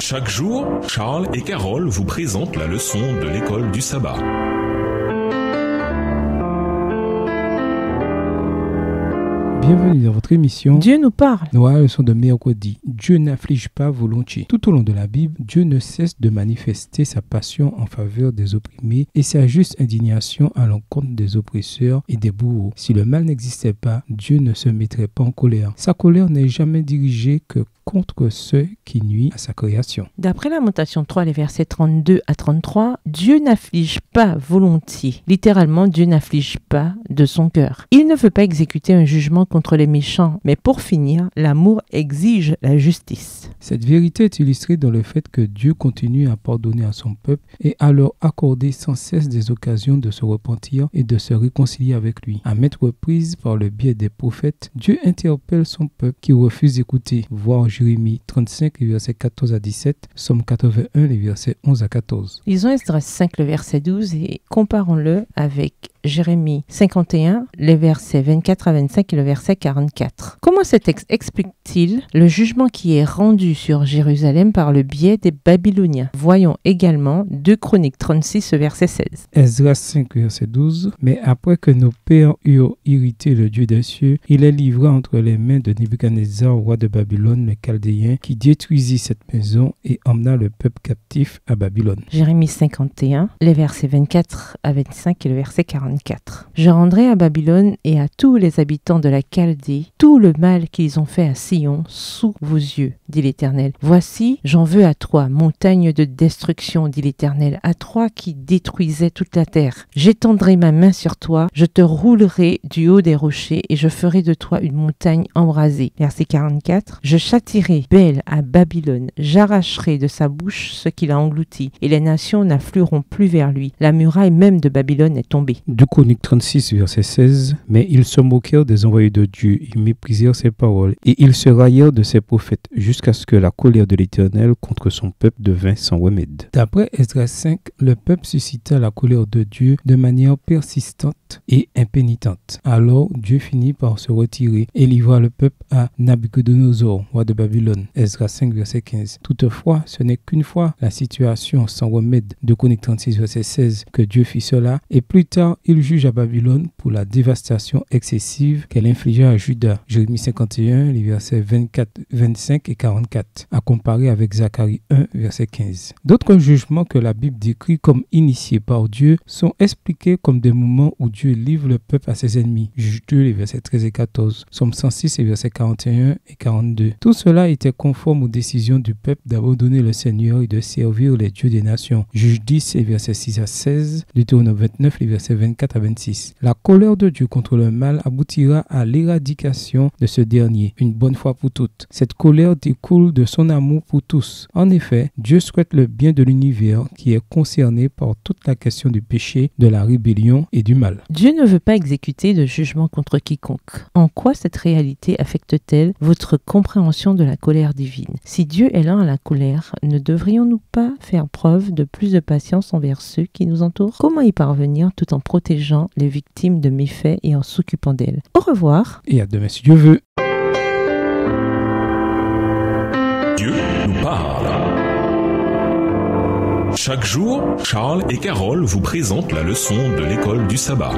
Chaque jour, Charles et Carole vous présentent la leçon de l'école du sabbat. Bienvenue dans votre émission Dieu nous parle. Noël, leçon de mercredi. Dieu n'afflige pas volontiers. Tout au long de la Bible, Dieu ne cesse de manifester sa passion en faveur des opprimés et sa juste indignation à l'encontre des oppresseurs et des bourreaux. Si le mal n'existait pas, Dieu ne se mettrait pas en colère. Sa colère n'est jamais dirigée que contre ceux qui nuisent à sa création. D'après Lamentation 3, les versets 32 à 33, Dieu n'afflige pas volontiers. Littéralement, Dieu n'afflige pas de son cœur. Il ne veut pas exécuter un jugement contre les méchants, mais pour finir, l'amour exige la justice. Cette vérité est illustrée dans le fait que Dieu continue à pardonner à son peuple et à leur accorder sans cesse des occasions de se repentir et de se réconcilier avec lui. À maintes reprises, par le biais des prophètes, Dieu interpelle son peuple qui refuse d'écouter, voire Jérémie 35, les versets 14 à 17, Psaume 81, les versets 11 à 14. Lisons Esdras 5, le verset 12 et comparons-le avec Jérémie 51, les versets 24 à 25 et le verset 44. Comment ce texte explique-t-il le jugement qui est rendu sur Jérusalem par le biais des Babyloniens? Voyons également 2 Chroniques 36, verset 16. Esdras 5, verset 12. Mais après que nos pères eurent irrité le Dieu des cieux, il les livra entre les mains de Nebuchadnezzar, roi de Babylone, le Chaldéen, qui détruisit cette maison et emmena le peuple captif à Babylone. Jérémie 51, les versets 24 à 25 et le verset 44. Je rendrai à Babylone et à tous les habitants de la Chaldée tout le mal qu'ils ont fait à Sion sous vos yeux, dit l'Éternel. Voici, j'en veux à toi, montagne de destruction, dit l'Éternel, à toi qui détruisais toute la terre. J'étendrai ma main sur toi, je te roulerai du haut des rochers et je ferai de toi une montagne embrasée. Verset 44. Je châtierai Bel à Babylone, j'arracherai de sa bouche ce qu'il a englouti et les nations n'afflueront plus vers lui. La muraille même de Babylone est tombée. 2 Chroniques 36, verset 16. Mais ils se moquèrent des envoyés de Dieu, ils méprisèrent ses paroles, et ils se raillèrent de ses prophètes, jusqu'à ce que la colère de l'Éternel contre son peuple devint sans remède. D'après Esdras 5, le peuple suscita la colère de Dieu de manière persistante et impénitente. Alors Dieu finit par se retirer et livra le peuple à Nabuchodonosor, roi de Babylone. Esdras 5, verset 15. Toutefois, ce n'est qu'une fois la situation sans remède, 2 Chroniques 36, verset 16, que Dieu fit cela, et plus tard, il juge à Babylone pour la dévastation excessive qu'elle infligea à Juda. Jérémie 51, les versets 24, 25 et 44, à comparer avec Zacharie 1, verset 15. D'autres jugements que la Bible décrit comme initiés par Dieu sont expliqués comme des moments où Dieu livre le peuple à ses ennemis. Juge 2, les versets 13 et 14, Psaume 106, les versets 41 et 42. Tout cela était conforme aux décisions du peuple d'abandonner le Seigneur et de servir les dieux des nations. Juge 10, les versets 6 à 16, Deutéronome 29, les versets 24 à 26. La colère de Dieu contre le mal aboutira à l'éradication de ce dernier, une bonne fois pour toutes. Cette colère découle de son amour pour tous. En effet, Dieu souhaite le bien de l'univers qui est concerné par toute la question du péché, de la rébellion et du mal. Dieu ne veut pas exécuter de jugement contre quiconque. En quoi cette réalité affecte-t-elle votre compréhension de la colère divine? Si Dieu est lent à la colère, ne devrions-nous pas faire preuve de plus de patience envers ceux qui nous entourent? Comment y parvenir tout en protégeant les victimes de méfaits et en s'occupant d'elles? Au revoir. Et à demain si Dieu veut. Dieu nous parle. Chaque jour, Charles et Carole vous présentent la leçon de l'école du sabbat.